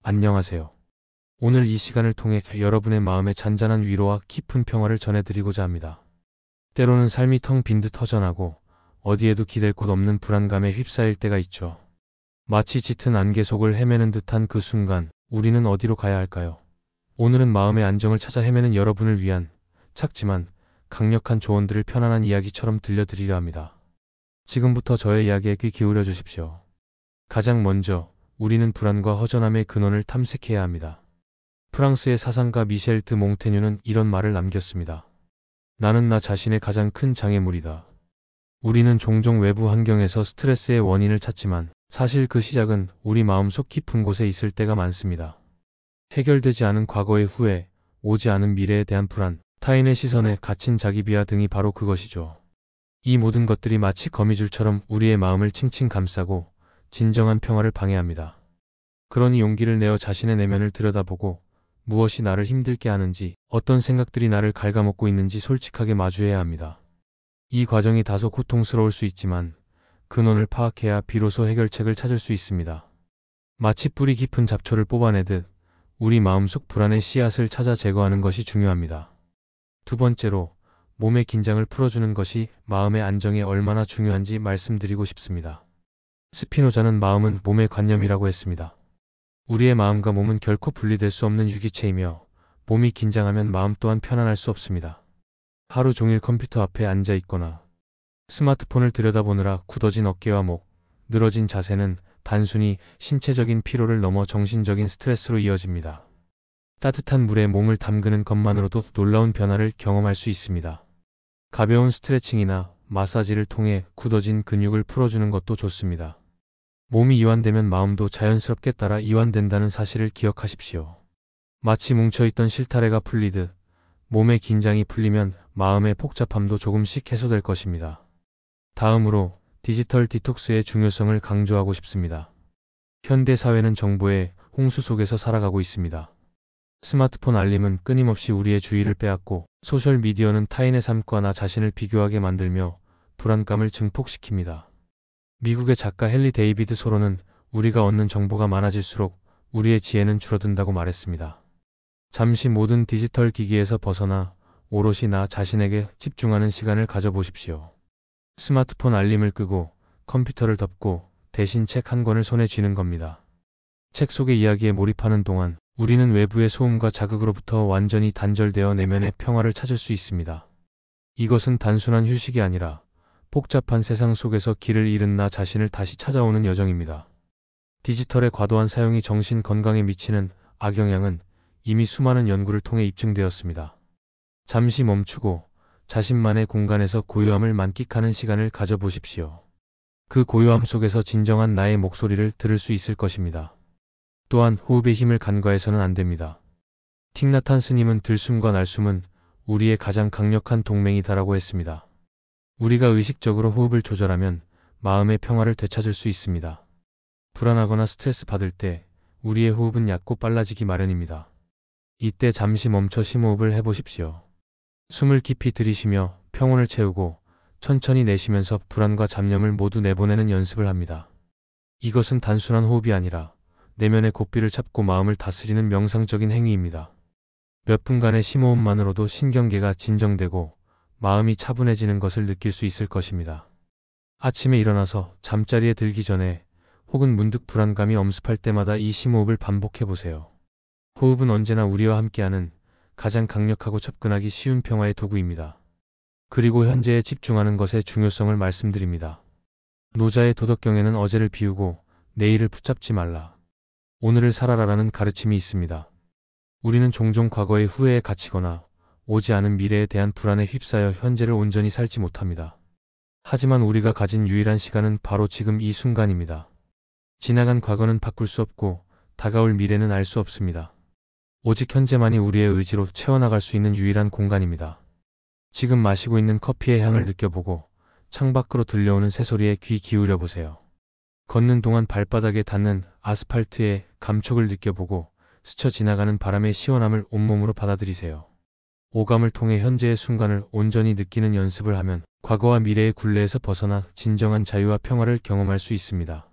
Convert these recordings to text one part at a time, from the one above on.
안녕하세요. 오늘 이 시간을 통해 여러분의 마음에 잔잔한 위로와 깊은 평화를 전해드리고자 합니다. 때로는 삶이 텅 빈 듯 허전하고 어디에도 기댈 곳 없는 불안감에 휩싸일 때가 있죠. 마치 짙은 안개 속을 헤매는 듯한 그 순간, 우리는 어디로 가야 할까요? 오늘은 마음의 안정을 찾아 헤매는 여러분을 위한 작지만 강력한 조언들을 편안한 이야기처럼 들려드리려 합니다. 지금부터 저의 이야기에 귀 기울여 주십시오. 가장 먼저 우리는 불안과 허전함의 근원을 탐색해야 합니다. 프랑스의 사상가 미셸 드 몽테뉴는 이런 말을 남겼습니다. 나는 나 자신의 가장 큰 장애물이다. 우리는 종종 외부 환경에서 스트레스의 원인을 찾지만 사실 그 시작은 우리 마음속 깊은 곳에 있을 때가 많습니다. 해결되지 않은 과거의 후회, 오지 않은 미래에 대한 불안, 타인의 시선에 갇힌 자기 비하 등이 바로 그것이죠. 이 모든 것들이 마치 거미줄처럼 우리의 마음을 칭칭 감싸고 진정한 평화를 방해합니다. 그러니 용기를 내어 자신의 내면을 들여다보고 무엇이 나를 힘들게 하는지, 어떤 생각들이 나를 갉아먹고 있는지 솔직하게 마주해야 합니다. 이 과정이 다소 고통스러울 수 있지만 근원을 파악해야 비로소 해결책을 찾을 수 있습니다. 마치 뿌리 깊은 잡초를 뽑아내듯 우리 마음속 불안의 씨앗을 찾아 제거하는 것이 중요합니다. 두 번째로, 몸의 긴장을 풀어주는 것이 마음의 안정에 얼마나 중요한지 말씀드리고 싶습니다. 스피노자는 마음은 몸의 관념이라고 했습니다. 우리의 마음과 몸은 결코 분리될 수 없는 유기체이며 몸이 긴장하면 마음 또한 편안할 수 없습니다. 하루 종일 컴퓨터 앞에 앉아 있거나 스마트폰을 들여다보느라 굳어진 어깨와 목, 늘어진 자세는 단순히 신체적인 피로를 넘어 정신적인 스트레스로 이어집니다. 따뜻한 물에 몸을 담그는 것만으로도 놀라운 변화를 경험할 수 있습니다. 가벼운 스트레칭이나 마사지를 통해 굳어진 근육을 풀어주는 것도 좋습니다. 몸이 이완되면 마음도 자연스럽게 따라 이완된다는 사실을 기억하십시오. 마치 뭉쳐있던 실타래가 풀리듯 몸의 긴장이 풀리면 마음의 복잡함도 조금씩 해소될 것입니다. 다음으로 디지털 디톡스의 중요성을 강조하고 싶습니다. 현대 사회는 정보의 홍수 속에서 살아가고 있습니다. 스마트폰 알림은 끊임없이 우리의 주의를 빼앗고 소셜미디어는 타인의 삶과 나 자신을 비교하게 만들며 불안감을 증폭시킵니다. 미국의 작가 헨리 데이비드 소로는 우리가 얻는 정보가 많아질수록 우리의 지혜는 줄어든다고 말했습니다. 잠시 모든 디지털 기기에서 벗어나 오롯이 나 자신에게 집중하는 시간을 가져보십시오. 스마트폰 알림을 끄고 컴퓨터를 덮고 대신 책 한 권을 손에 쥐는 겁니다. 책 속의 이야기에 몰입하는 동안 우리는 외부의 소음과 자극으로부터 완전히 단절되어 내면의 평화를 찾을 수 있습니다. 이것은 단순한 휴식이 아니라 복잡한 세상 속에서 길을 잃은 나 자신을 다시 찾아오는 여정입니다. 디지털의 과도한 사용이 정신 건강에 미치는 악영향은 이미 수많은 연구를 통해 입증되었습니다. 잠시 멈추고 자신만의 공간에서 고요함을 만끽하는 시간을 가져보십시오. 그 고요함 속에서 진정한 나의 목소리를 들을 수 있을 것입니다. 또한 호흡의 힘을 간과해서는 안 됩니다. 틱나탄 스님은 들숨과 날숨은 우리의 가장 강력한 동맹이다라고 했습니다. 우리가 의식적으로 호흡을 조절하면 마음의 평화를 되찾을 수 있습니다. 불안하거나 스트레스 받을 때 우리의 호흡은 얕고 빨라지기 마련입니다. 이때 잠시 멈춰 심호흡을 해보십시오. 숨을 깊이 들이쉬며 평온을 채우고 천천히 내쉬면서 불안과 잡념을 모두 내보내는 연습을 합니다. 이것은 단순한 호흡이 아니라 내면의 고삐를 찾고 마음을 다스리는 명상적인 행위입니다. 몇 분간의 심호흡만으로도 신경계가 진정되고 마음이 차분해지는 것을 느낄 수 있을 것입니다. 아침에 일어나서 잠자리에 들기 전에 혹은 문득 불안감이 엄습할 때마다 이 심호흡을 반복해보세요. 호흡은 언제나 우리와 함께하는 가장 강력하고 접근하기 쉬운 평화의 도구입니다. 그리고 현재에 집중하는 것의 중요성을 말씀드립니다. 노자의 도덕경에는 어제를 비우고 내일을 붙잡지 말라, 오늘을 살아라라는 가르침이 있습니다. 우리는 종종 과거의 후회에 갇히거나 오지 않은 미래에 대한 불안에 휩싸여 현재를 온전히 살지 못합니다. 하지만 우리가 가진 유일한 시간은 바로 지금 이 순간입니다. 지나간 과거는 바꿀 수 없고 다가올 미래는 알 수 없습니다. 오직 현재만이 우리의 의지로 채워나갈 수 있는 유일한 공간입니다. 지금 마시고 있는 커피의 향을 느껴보고 창밖으로 들려오는 새소리에 귀 기울여 보세요. 걷는 동안 발바닥에 닿는 아스팔트의 감촉을 느껴보고 스쳐 지나가는 바람의 시원함을 온몸으로 받아들이세요. 오감을 통해 현재의 순간을 온전히 느끼는 연습을 하면 과거와 미래의 굴레에서 벗어나 진정한 자유와 평화를 경험할 수 있습니다.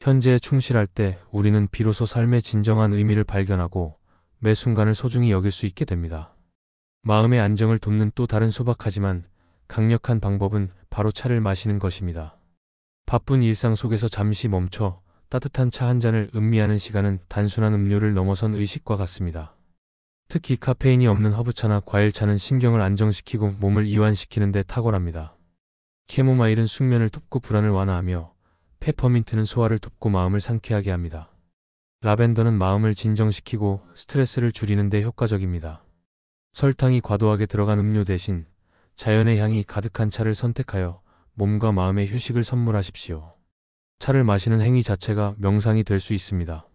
현재에 충실할 때 우리는 비로소 삶의 진정한 의미를 발견하고 매 순간을 소중히 여길 수 있게 됩니다. 마음의 안정을 돕는 또 다른 소박하지만 강력한 방법은 바로 차를 마시는 것입니다. 바쁜 일상 속에서 잠시 멈춰 따뜻한 차 한 잔을 음미하는 시간은 단순한 음료를 넘어선 의식과 같습니다. 특히 카페인이 없는 허브차나 과일차는 신경을 안정시키고 몸을 이완시키는 데 탁월합니다. 캐모마일은 숙면을 돕고 불안을 완화하며 페퍼민트는 소화를 돕고 마음을 상쾌하게 합니다. 라벤더는 마음을 진정시키고 스트레스를 줄이는 데 효과적입니다. 설탕이 과도하게 들어간 음료 대신 자연의 향이 가득한 차를 선택하여 몸과 마음의 휴식을 선물하십시오. 차를 마시는 행위 자체가 명상이 될 수 있습니다.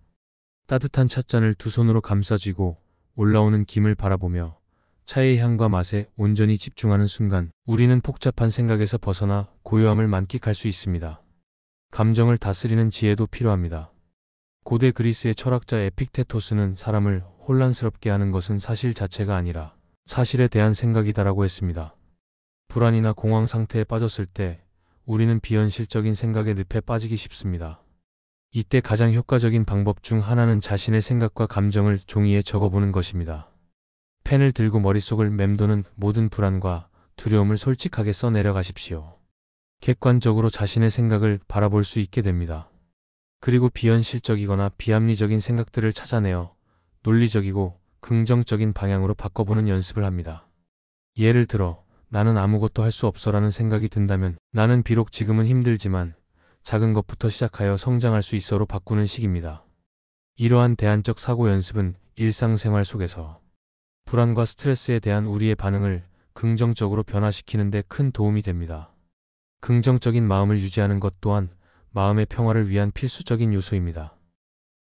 따뜻한 찻잔을 두 손으로 감싸쥐고 올라오는 김을 바라보며 차의 향과 맛에 온전히 집중하는 순간 우리는 복잡한 생각에서 벗어나 고요함을 만끽할 수 있습니다. 감정을 다스리는 지혜도 필요합니다. 고대 그리스의 철학자 에픽테토스는 사람을 혼란스럽게 하는 것은 사실 자체가 아니라 사실에 대한 생각이다라고 했습니다. 불안이나 공황 상태에 빠졌을 때 우리는 비현실적인 생각의 늪에 빠지기 쉽습니다. 이때 가장 효과적인 방법 중 하나는 자신의 생각과 감정을 종이에 적어보는 것입니다. 펜을 들고 머릿속을 맴도는 모든 불안과 두려움을 솔직하게 써내려가십시오. 객관적으로 자신의 생각을 바라볼 수 있게 됩니다. 그리고 비현실적이거나 비합리적인 생각들을 찾아내어 논리적이고 긍정적인 방향으로 바꿔보는 연습을 합니다. 예를 들어 나는 아무것도 할 수 없어라는 생각이 든다면 나는 비록 지금은 힘들지만 작은 것부터 시작하여 성장할 수 있어로 바꾸는 식입니다. 이러한 대안적 사고 연습은 일상생활 속에서 불안과 스트레스에 대한 우리의 반응을 긍정적으로 변화시키는 데 큰 도움이 됩니다. 긍정적인 마음을 유지하는 것 또한 마음의 평화를 위한 필수적인 요소입니다.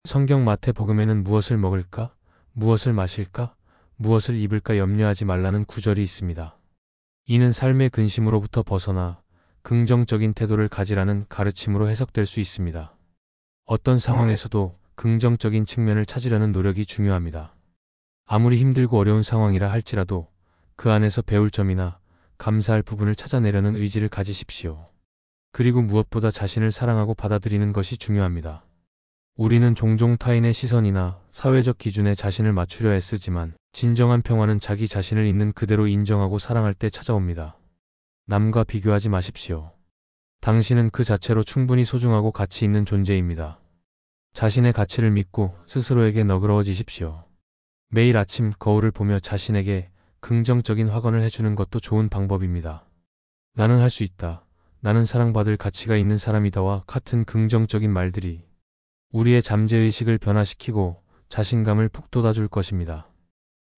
성경 마태복음에는 무엇을 먹을까, 무엇을 마실까, 무엇을 입을까 염려하지 말라는 구절이 있습니다. 이는 삶의 근심으로부터 벗어나 긍정적인 태도를 가지라는 가르침으로 해석될 수 있습니다. 어떤 상황에서도 긍정적인 측면을 찾으려는 노력이 중요합니다. 아무리 힘들고 어려운 상황이라 할지라도 그 안에서 배울 점이나 감사할 부분을 찾아내려는 의지를 가지십시오. 그리고 무엇보다 자신을 사랑하고 받아들이는 것이 중요합니다. 우리는 종종 타인의 시선이나 사회적 기준에 자신을 맞추려 애쓰지만 진정한 평화는 자기 자신을 있는 그대로 인정하고 사랑할 때 찾아옵니다. 남과 비교하지 마십시오. 당신은 그 자체로 충분히 소중하고 가치 있는 존재입니다. 자신의 가치를 믿고 스스로에게 너그러워지십시오. 매일 아침 거울을 보며 자신에게 긍정적인 확언을 해주는 것도 좋은 방법입니다. 나는 할 수 있다. 나는 사랑받을 가치가 있는 사람이다와 같은 긍정적인 말들이 우리의 잠재의식을 변화시키고 자신감을 북돋아줄 것입니다.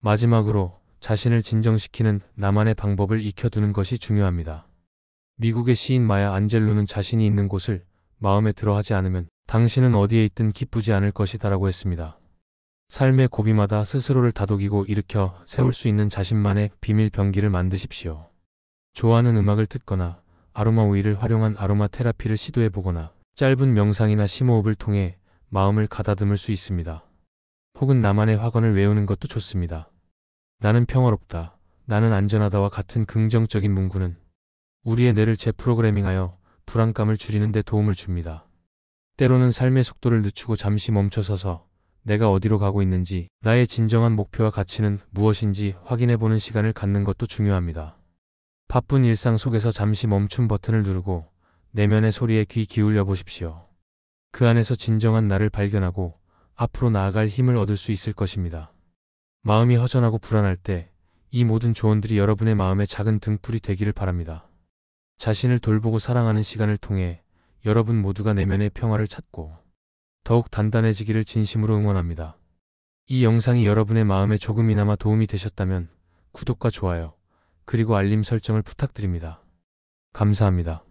마지막으로 자신을 진정시키는 나만의 방법을 익혀두는 것이 중요합니다. 미국의 시인 마야 안젤로는 자신이 있는 곳을 마음에 들어 하지 않으면 당신은 어디에 있든 기쁘지 않을 것이다라고 했습니다. 삶의 고비마다 스스로를 다독이고 일으켜 세울 수 있는 자신만의 비밀 병기를 만드십시오. 좋아하는 음악을 듣거나 아로마 오일을 활용한 아로마 테라피를 시도해보거나 짧은 명상이나 심호흡을 통해 마음을 가다듬을 수 있습니다. 혹은 나만의 확언을 외우는 것도 좋습니다. 나는 평화롭다. 나는 안전하다와 같은 긍정적인 문구는 우리의 뇌를 재프로그래밍하여 불안감을 줄이는 데 도움을 줍니다. 때로는 삶의 속도를 늦추고 잠시 멈춰서서 내가 어디로 가고 있는지, 나의 진정한 목표와 가치는 무엇인지 확인해보는 시간을 갖는 것도 중요합니다. 바쁜 일상 속에서 잠시 멈춤 버튼을 누르고 내면의 소리에 귀 기울여 보십시오. 그 안에서 진정한 나를 발견하고 앞으로 나아갈 힘을 얻을 수 있을 것입니다. 마음이 허전하고 불안할 때 이 모든 조언들이 여러분의 마음의 작은 등불이 되기를 바랍니다. 자신을 돌보고 사랑하는 시간을 통해 여러분 모두가 내면의 평화를 찾고 더욱 단단해지기를 진심으로 응원합니다. 이 영상이 여러분의 마음에 조금이나마 도움이 되셨다면 구독과 좋아요, 그리고 알림 설정을 부탁드립니다. 감사합니다.